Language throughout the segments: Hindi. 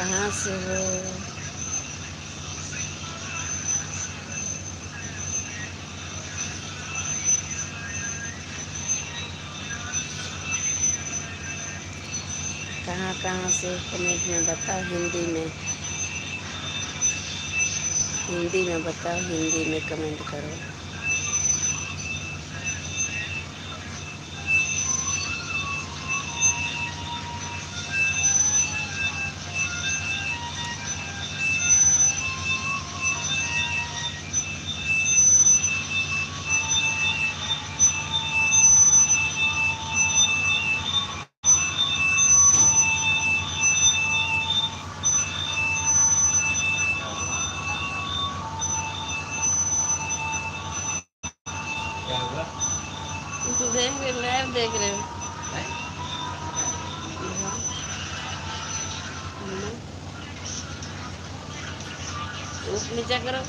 कहाँ से हो? कहाँ कहाँ से कमेंट में बताओ, हिंदी में बताओ, हिंदी में कमेंट करो। देख रहे, लाइव देख रहे हो? ऊपर नीचे करो।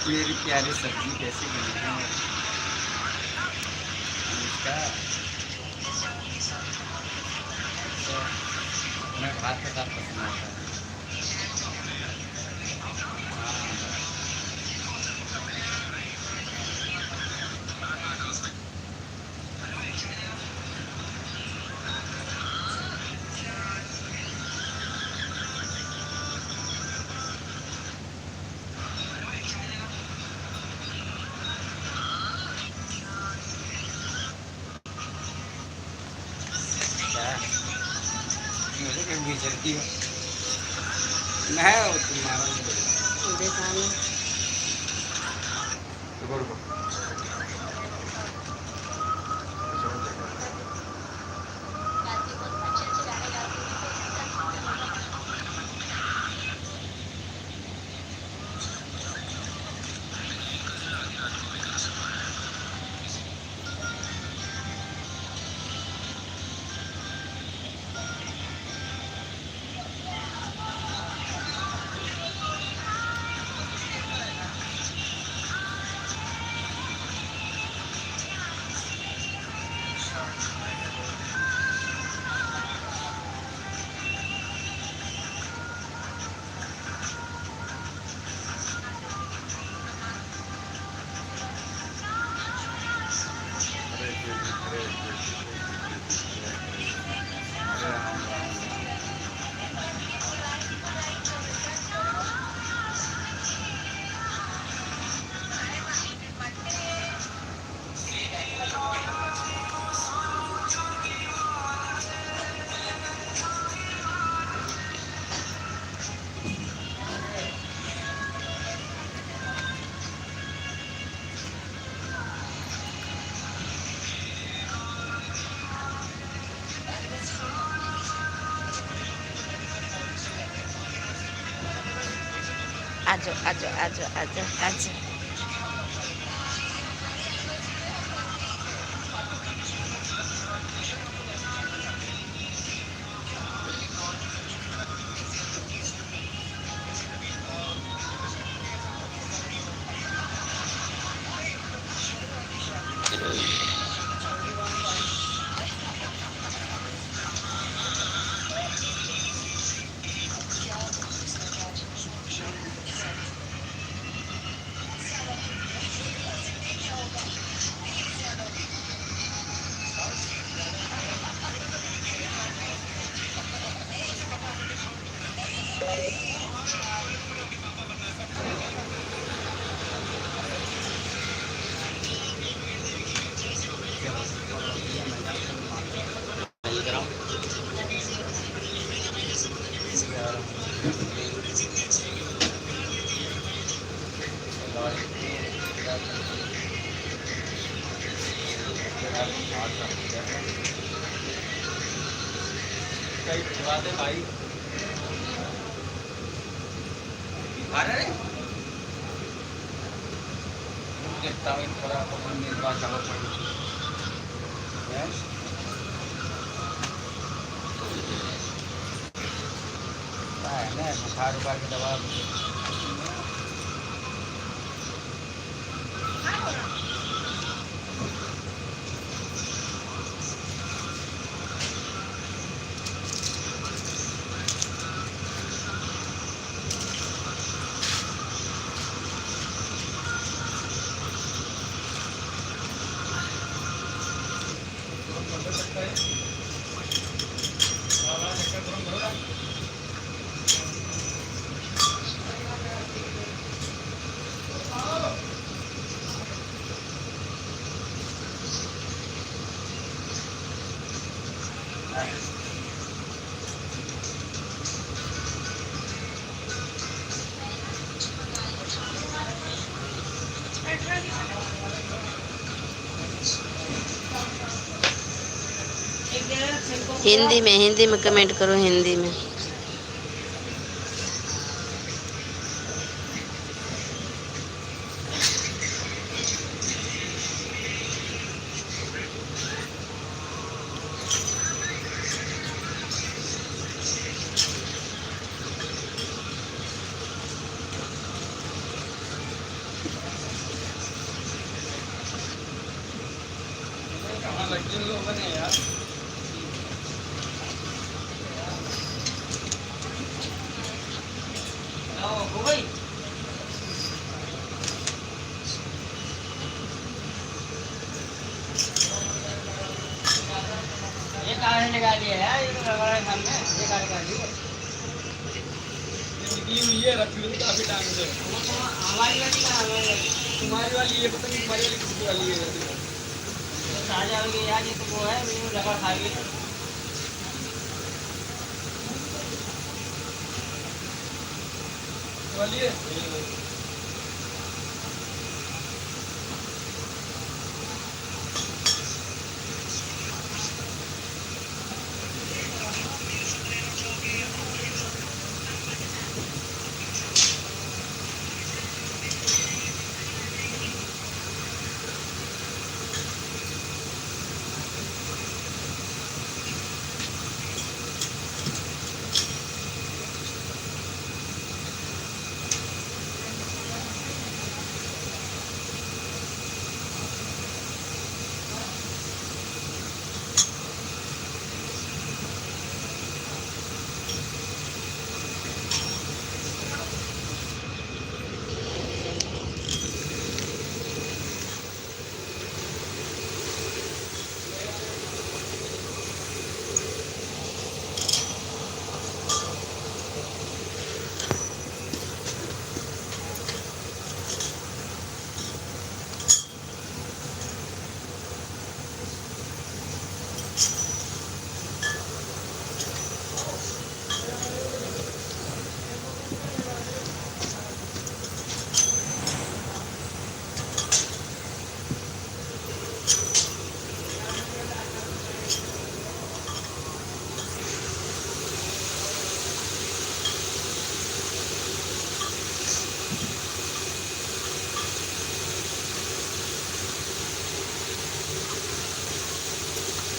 मेरी प्यारी सब्जी कैसे बनी है इसका? मैं भात के साथ पसंद आता है। मुझे कहीं चलती है मैं तुम्हारा देखा आजो आजो आजो आजो आजो। भाई बुखार उखार की दवा हिंदी में कमेंट करो, हिंदी में। कहाँ लगे लोग बने यार। हो गई। ये कार निकाली है यार, ये तो रगड़ा है सामने, ये कार निकाली है। ये निकली हुई है, रखी हुई तो काफी टाइम से। हमारी वाली कहाँ, हमारी वाली? तुम्हारी वाली ये पता नहीं, तुम्हारी वाली किसकी वाली है? आ जाओगे यार, ये तो वो है, मेरे को लगा खाएगी। वाली है।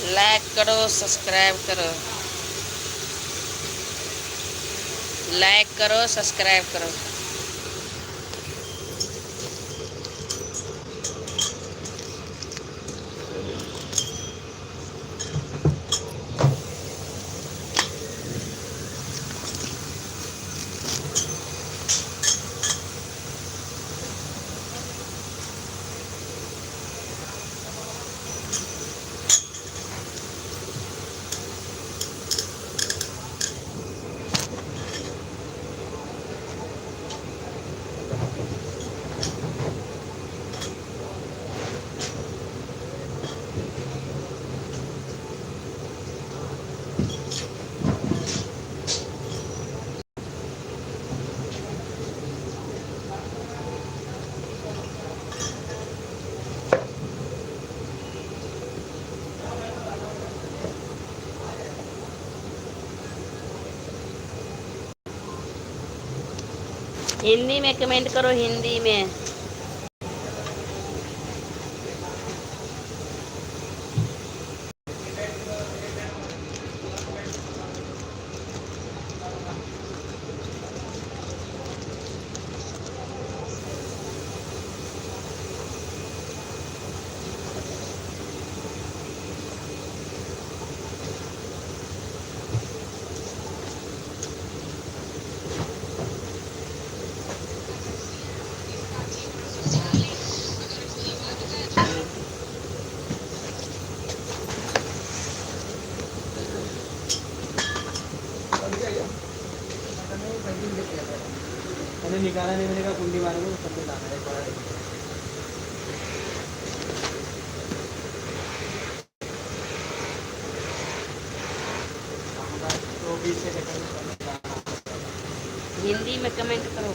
लाइक करो, सब्सक्राइब करो, लाइक करो, सब्सक्राइब करो। हिंदी में कमेंट करो, हिंदी में। मैंने निकाला नहीं, मैंने कहा कुंडी मारूंगा तो सबको लाना है बड़ा। तो 20 सेकंड हिंदी में कमेंट करो।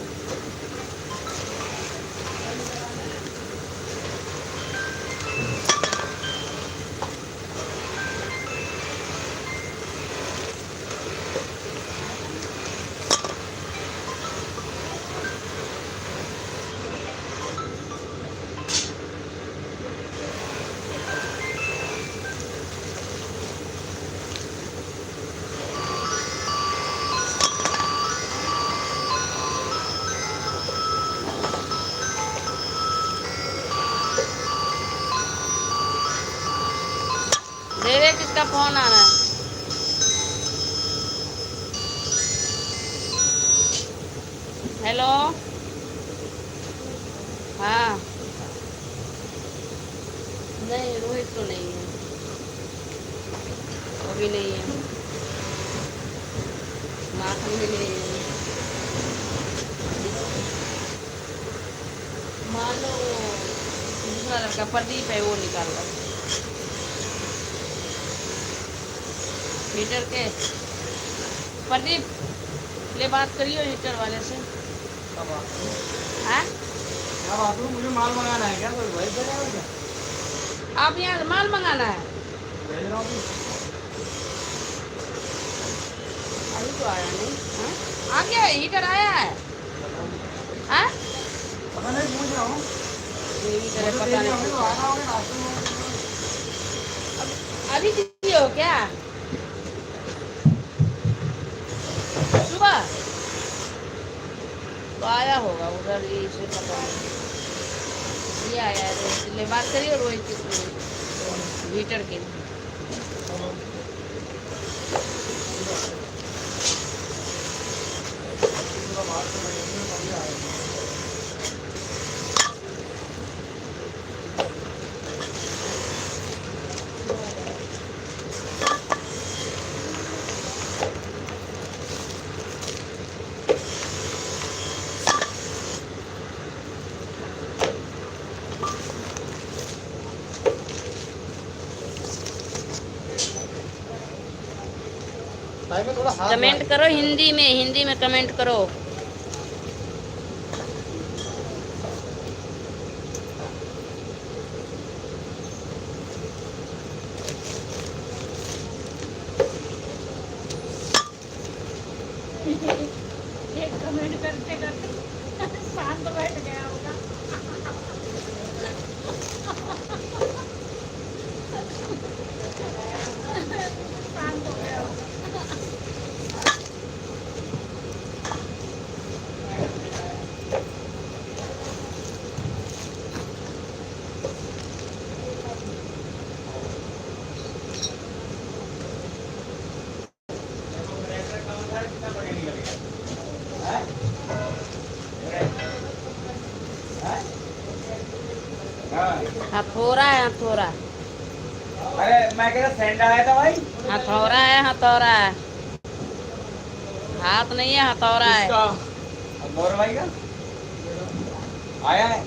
फोन आ रहा है। हेलो। हाँ। नहीं, रोहित तो नहीं है, अभी नहीं है, माखन भी नहीं है। मान लो दूसरा लड़का प्रदीप है, वो निकाल रहा है हीटर के। प्रदीप, ले बात करियो हीटर वाले से। हाँ, क्या बात है, मुझे माल मंगाना है क्या? कोई भेज देगा क्या? आप यहाँ माल मंगाना है? भेज रहा हूँ। अभी तो आया नहीं। हाँ? आ गया है, हीटर आया है। हाँ? पता नहीं, पूछ रहा हूँ। ये हीटर है, मुझे पता देरी नहीं। होगी तो आना होगा रास्ते में। अभी दिए हो क्या? सुबह तो आया होगा उधर, ये से पता नहीं। ये आया है रोहित, ले बात करिए रोहित हीटर के। भाई मैं थोड़ा हाथ कमेंट करो हिंदी में, हिंदी में कमेंट करो। एक कमेंट करते करते शांत बैठ गया होगा। शांत हो गया होगा। हथौड़ा है, हथौड़ा। अरे मैं कह रहा सेंड आया था भाई। हथौड़ा है, हथौड़ा है, हाथ नहीं है, हथौड़ा है। गौरव भाई का आया है।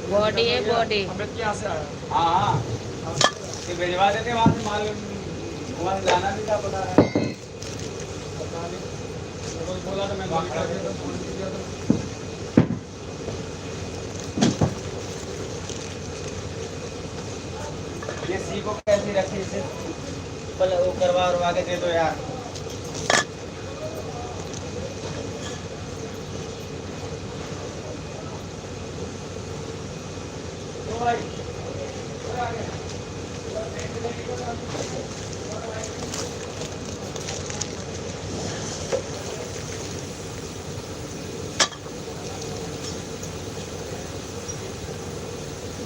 बॉडी है, बॉडी। अमित के यहाँ से आया। हाँ हाँ, ये भिजवा देते वहाँ से माल, वहाँ जाना भी था, पता है। पता नहीं, बोला था मैं फोन किया था। ये सी को कैसे रखे, इसे वो करवा के दे दो यार। तो भाई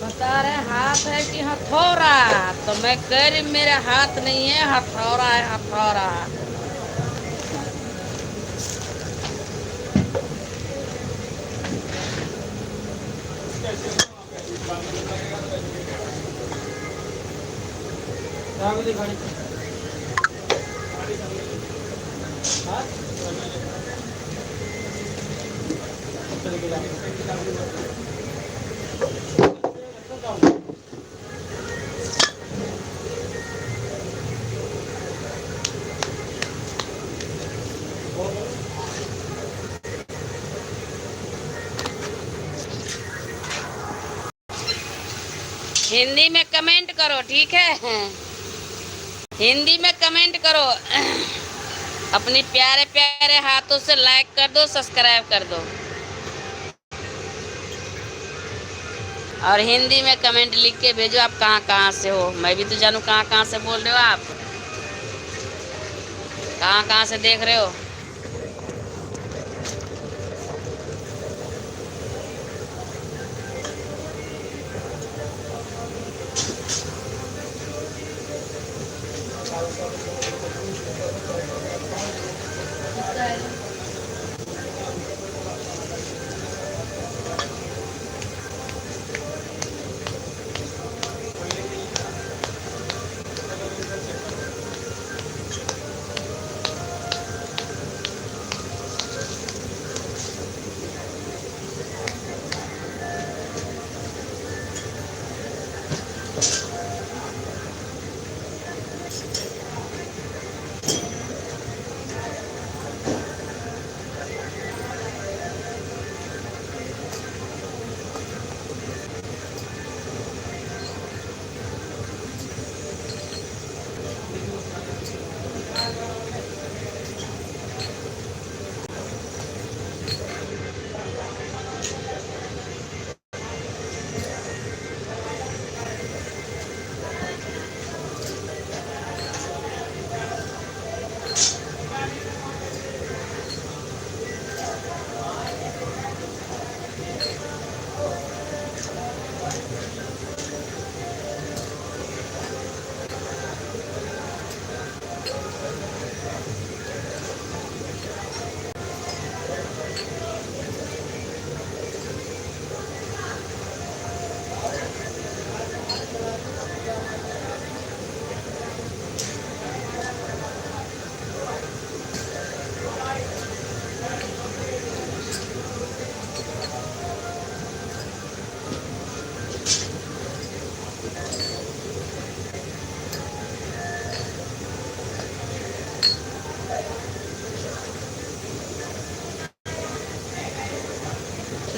बता रहे हाथ है कि हथौड़ा, तो मैं कह रही मेरे हाथ नहीं है, हथौड़ा है, हथौड़ा। हिंदी में कमेंट करो, ठीक है? हिंदी में कमेंट करो। अपनी प्यारे प्यारे हाथों से लाइक कर दो, सब्सक्राइब कर दो, और हिंदी में कमेंट लिख के भेजो आप कहाँ कहाँ से हो। मैं भी तो जानू कहाँ कहाँ से बोल रहे हो आप, कहाँ कहाँ से देख रहे हो।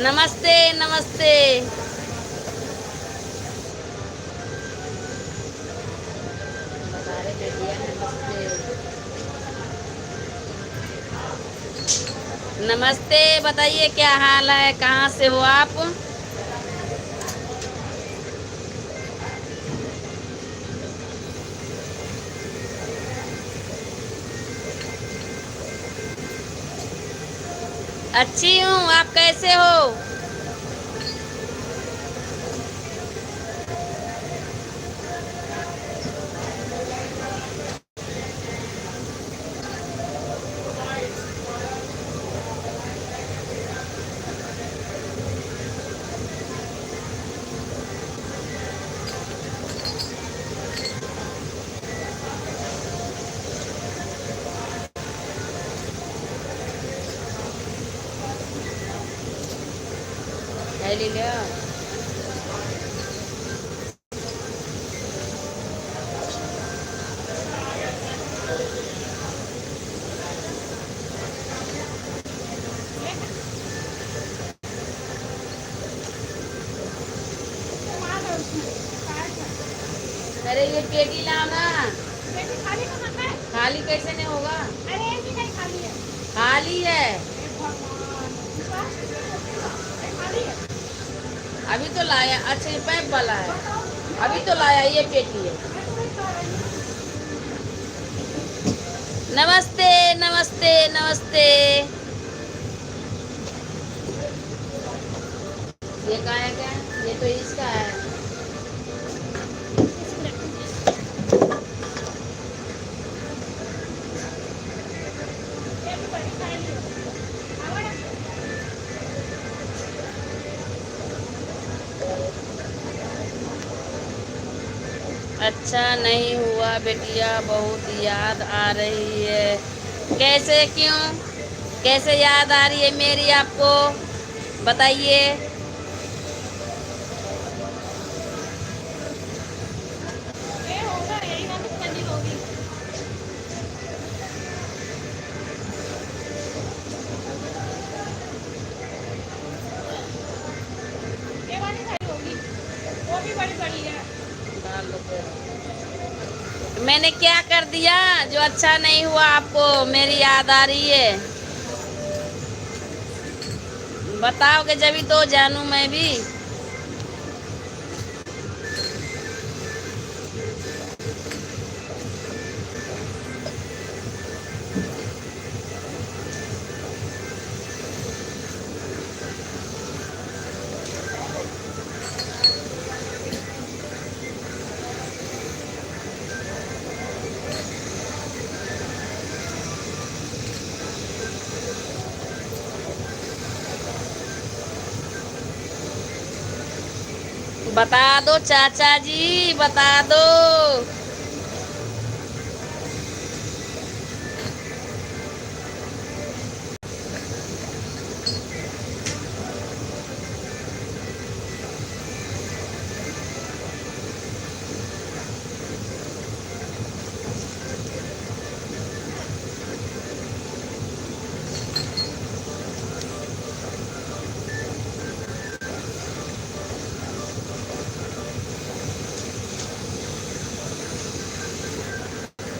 नमस्ते नमस्ते। बता रहे बेटिया नमस्ते। नमस्ते, बताइए क्या हाल है, कहाँ से हो आप? अच्छी हूँ, आप कैसे हो? है लीला। अरे ये पेटी लाओ ना। खाली कहाँ है? खाली कैसे नहीं होगा? अरे ये भी नहीं खाली है। खाली है, हे भगवान, खाली है। अभी तो लाया। अच्छा ये पैप वाला है, अभी तो लाया, ये पेटी है। मैं तो नहीं खा रही हूँ। नमस्ते नमस्ते नमस्ते। ये कहाँ है क्या? ये तो इसका है। ये भी बड़ी खाली है। खाओ ना। अच्छा नहीं हुआ बेटिया, बहुत याद आ रही है। कैसे, क्यों, कैसे याद आ रही है मेरी आपको, बताइए। ये होगा, यही ना कुछ मंजिल होगी। ये वाली खाली होगी। वो भी बड़ी बड़ी है। डाल लो फिर। मैंने क्या कर दिया जो अच्छा नहीं हुआ आपको, मेरी याद आ रही है? बताओगे जब तो जानू मैं भी। बता दो चाचा जी, बता दो।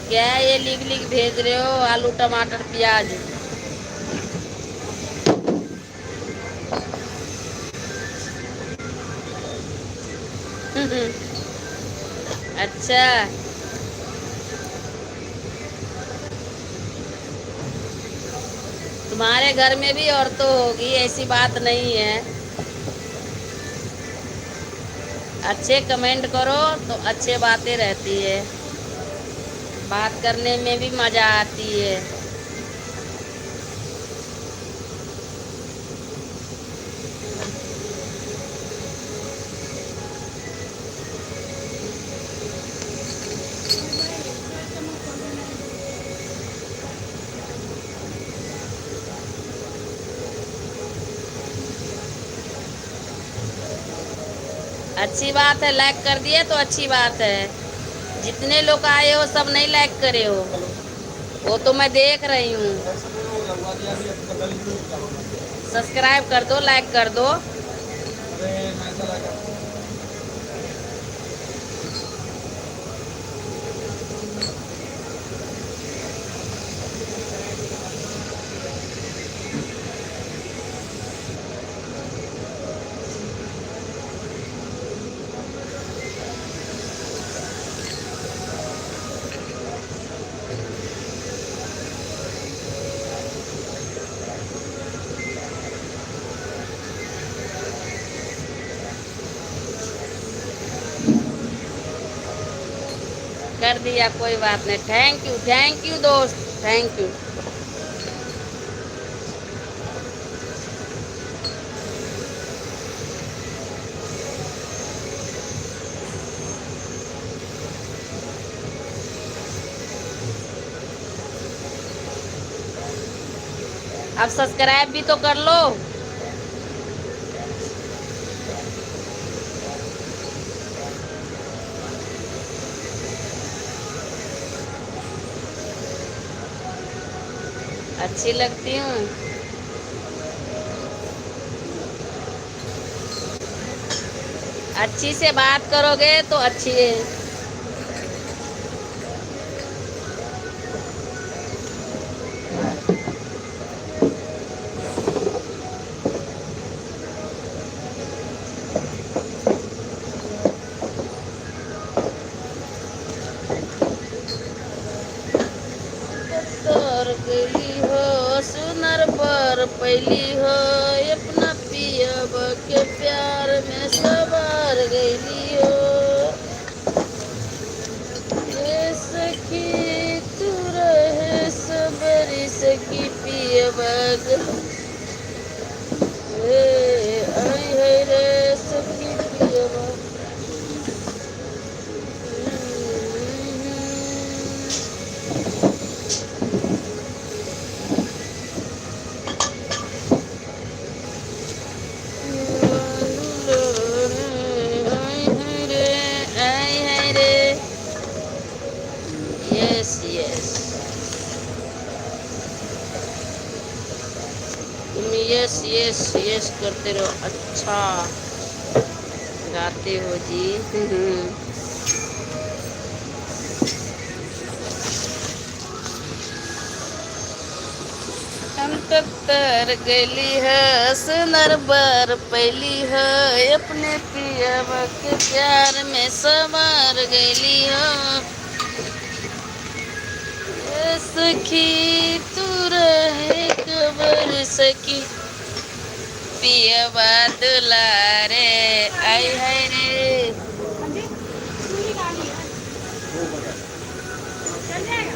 क्या ये लिख लिख भेज रहे हो? आलू टमाटर प्याज। अच्छा, तुम्हारे घर में भी और तो होगी, ऐसी बात नहीं है। अच्छे कमेंट करो तो अच्छे बातें रहती है, बात करने में भी मजा आती है। अच्छी बात है, लाइक कर दिए तो अच्छी बात है। जितने लोग आए हो सब नहीं लाइक करे हो, वो तो मैं देख रही हूँ। किया भी अब कल ही करूँगा। सब्सक्राइब कर दो, लाइक कर दो। अरे मैं चला गया। कर दिया, कोई बात नहीं। थैंक यू दोस्त, थैंक यू। अब सब्सक्राइब भी तो कर लो। अच्छी लगती हूँ। अच्छी से बात करोगे तो अच्छी है। तोर गली हो सुनर पर पहली हो, अपना पियब के प्यार में सवार गली हो। ये सखी तू रहे सबरी सखी पियब आई है रे सखी पियब। यस यस, तुम यस यस यस करते रहो। अच्छा गाते हो जी। हम तो तर गली है सुनर बर पहली है, अपने पियब के प्यार में सवार गली हो। ए सखी तू रहे कबर सखी पियबा दुलारे आई है रे। हाँ जी, पूरी गाड़ी है, चल जाएगा।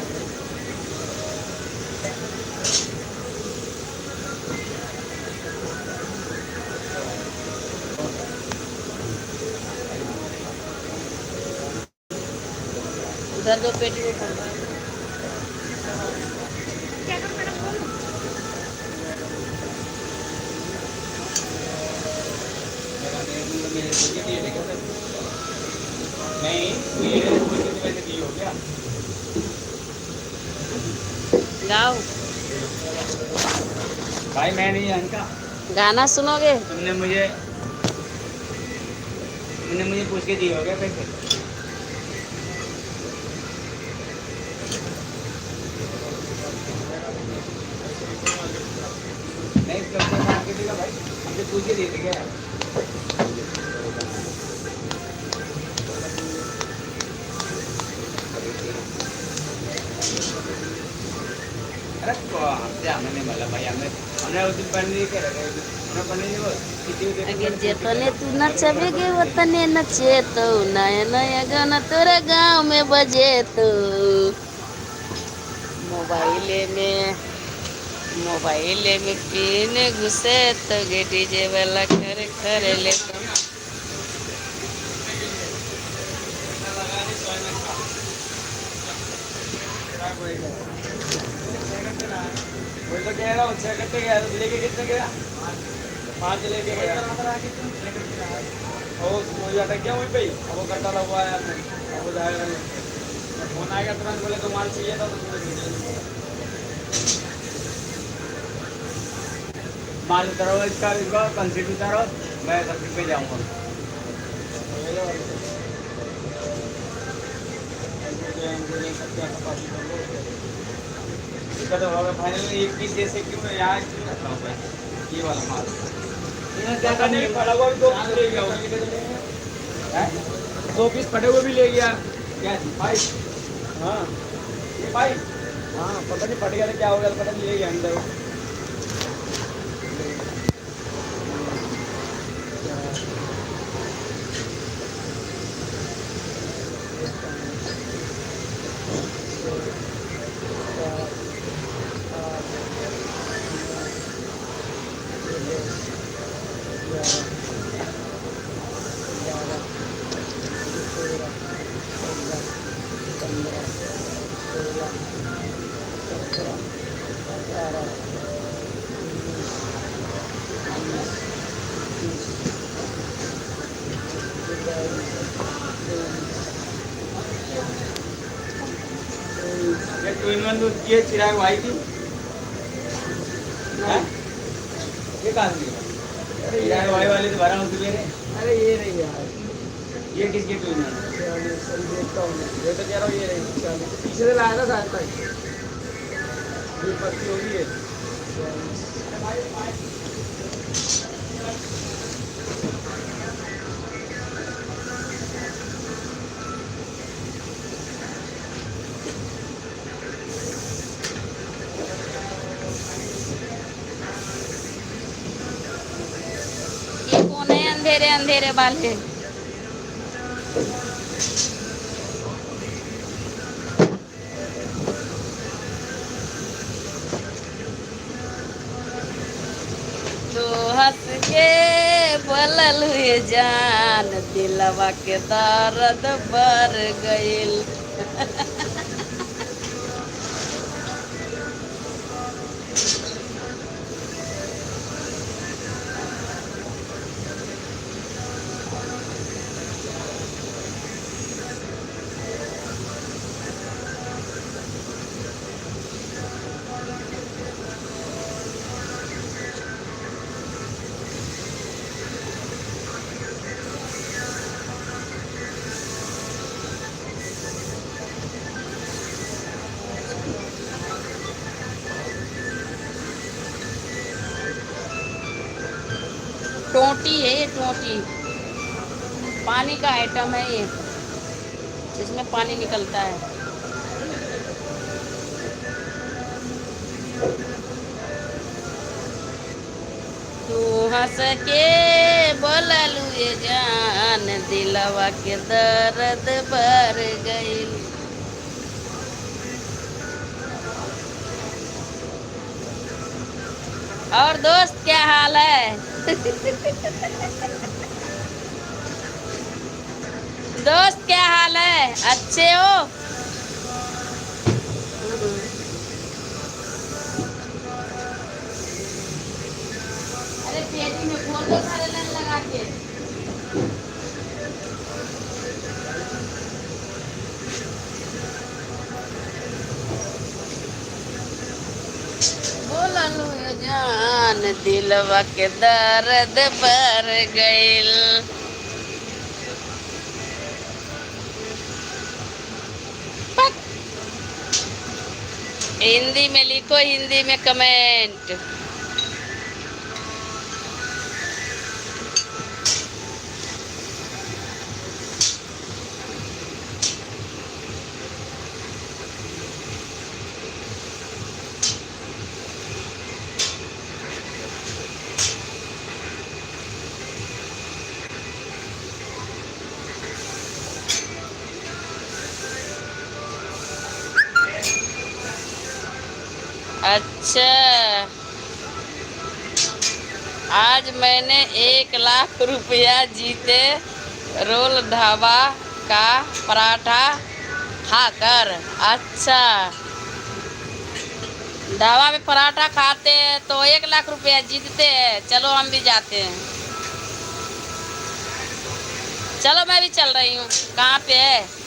उधर दो पेटी को खोल। क्या करूं मैडम, बोलो। नहीं ये वैसे की हो गया। गाओ, भाई मैं नहीं इनका। गाना सुनोगे? तुमने मुझे पूछ के दिए हो गया पैसे। नहीं कब तक मार्केट का भाई हमसे पूछ के दिए थे क्या? अरे हमसे हमें नहीं मिला भाई, हमने उस दिन पढ़ने के रखे हमने पढ़ने नहीं बोल अगे जेतने तू नचबे गे उतने नचे तो, नया नया गाना तोरा गांव में बजे तो। मोबाइले में पीने घुसे तो गे डीजे वाला खरे खरे ले तो। वही तो कह रहा हूँ 6 घंटे गया तो लेके कितने गया? 5 लेके गया। वो जाता क्या वहीं पे ही? अब वो कटा हुआ है आपने, अब वो जाएगा नहीं। फोन आएगा तुरंत, बोले तो माल चाहिए था तो माल उतारो इसका इसका कंसीट उतारो मैं कंसीट पे जाऊंगा इसका तो होगा फाइनल एक पीस जैसे क्यों यार क्यों रखा हुआ है ये वाला माल क्या करने पड़ा हुआ भी 2 पीस ले गया है 2 पीस फटे हुए भी ले गया क्या थी भाई हाँ ये भाई हाँ पता नहीं फट गया था क्या हो गया पता नहीं ले गया अंदर ये टू इन वन दूध की चिराग भाई थी हैं? ये कहाँ से लिया? अरे चिराग भाई वाले तो भरा उसमें मेरे अरे ये नहीं यार ये किसके टू इन वन देखता हूँ मैं तो कह रहा हूँ ये नहीं 40 पीछे से लाया था साथ तक ये पत्ती होगी है ये कौन है अंधेरे अंधेरे वाले? तो हंस के बोलल हुए जान दिलवा के दर्द भर गइल टोटी है ये टोटी पानी का आइटम है ये इसमें पानी निकलता है तू हंस के बोललू ये जान दिलवा के दर्द भर गइल और दोस्त क्या हाल है दोस्त क्या हाल है अच्छे हो अरे पेटी में खोल दो सारे लाइन लगा के बोललू ये जान दिलवा के दर्द भर गइल पक। हिंदी में लिखो हिंदी में कमेंट अच्छा आज मैंने 1 लाख रुपया जीते रोल ढाबा का पराठा खाकर अच्छा ढाबा में पराठा खाते हैं तो 1 लाख रुपया जीतते हैं चलो हम भी जाते हैं चलो मैं भी चल रही हूँ कहाँ पे है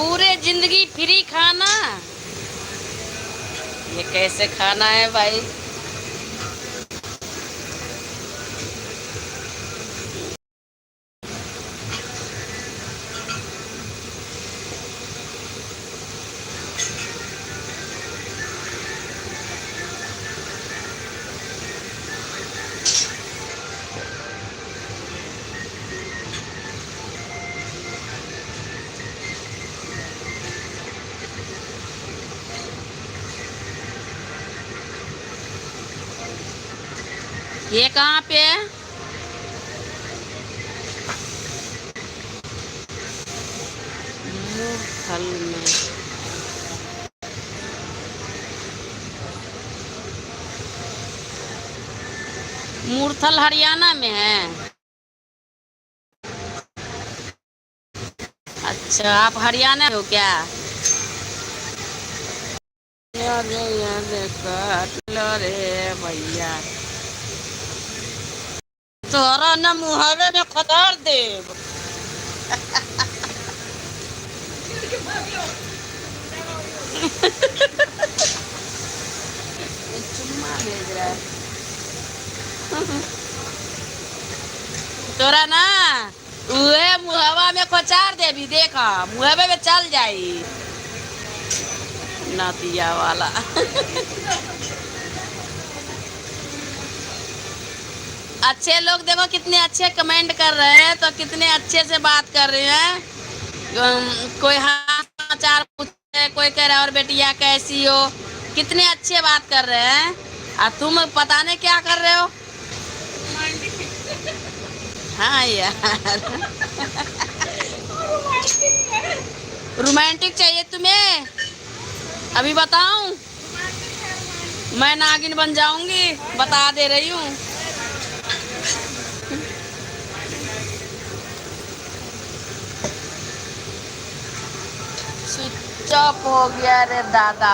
पूरे जिंदगी फ्री खाना, ये कैसे खाना है भाई। ये कहाँ पे है? मूर्थल में। मूर्थल हरियाणा में है। अच्छा, आप हरियाणा में हो क्या? अरे काट लो रे भैया, तोरा न मुहावे में खतार देव। चुम्मा भेज रहा है। तोरा ना उहे मुहवा में खोचार देवी, देखा मुहवे में चल जाई नतिया वाला। अच्छे लोग देखो कितने अच्छे कमेंट कर रहे हैं, तो कितने अच्छे से बात कर रहे हैं। कोई हाल समाचार पूछे, कोई कह रहा है और बेटिया कैसी हो, कितने अच्छे बात कर रहे हैं। और तुम पता नहीं क्या कर रहे हो। हाँ यार, रोमांटिक चाहिए तुम्हें? अभी बताऊं? मैं नागिन बन जाऊंगी, बता दे रही हूँ। स्विच ऑफ हो गया रे दादा।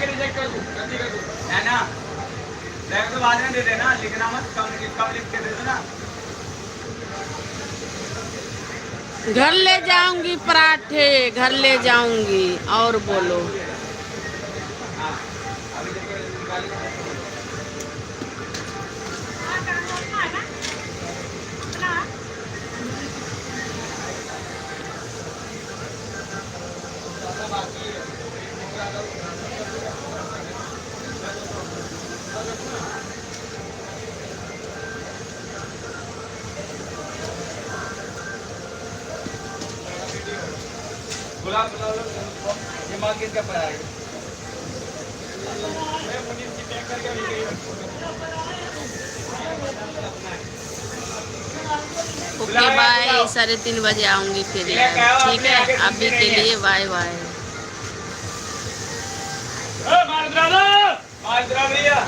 रिजेक्ट कर दूं, गलती कर दूं, है ना? तो बाद में दे देना, लिखना मत, कम लिख के दे देना। घर ले जाऊंगी पराठे, घर ले जाऊंगी। और बोलो। हाँ, अभी निकाल। गुलाब ये मार्केट का पड़ा है। मैं मुनीम की पैक करके अभी गई। ओके बाय, 3:30 बजे आऊंगी फिर यार, ठीक है? अभी के लिए बाय बाय। मार भैया।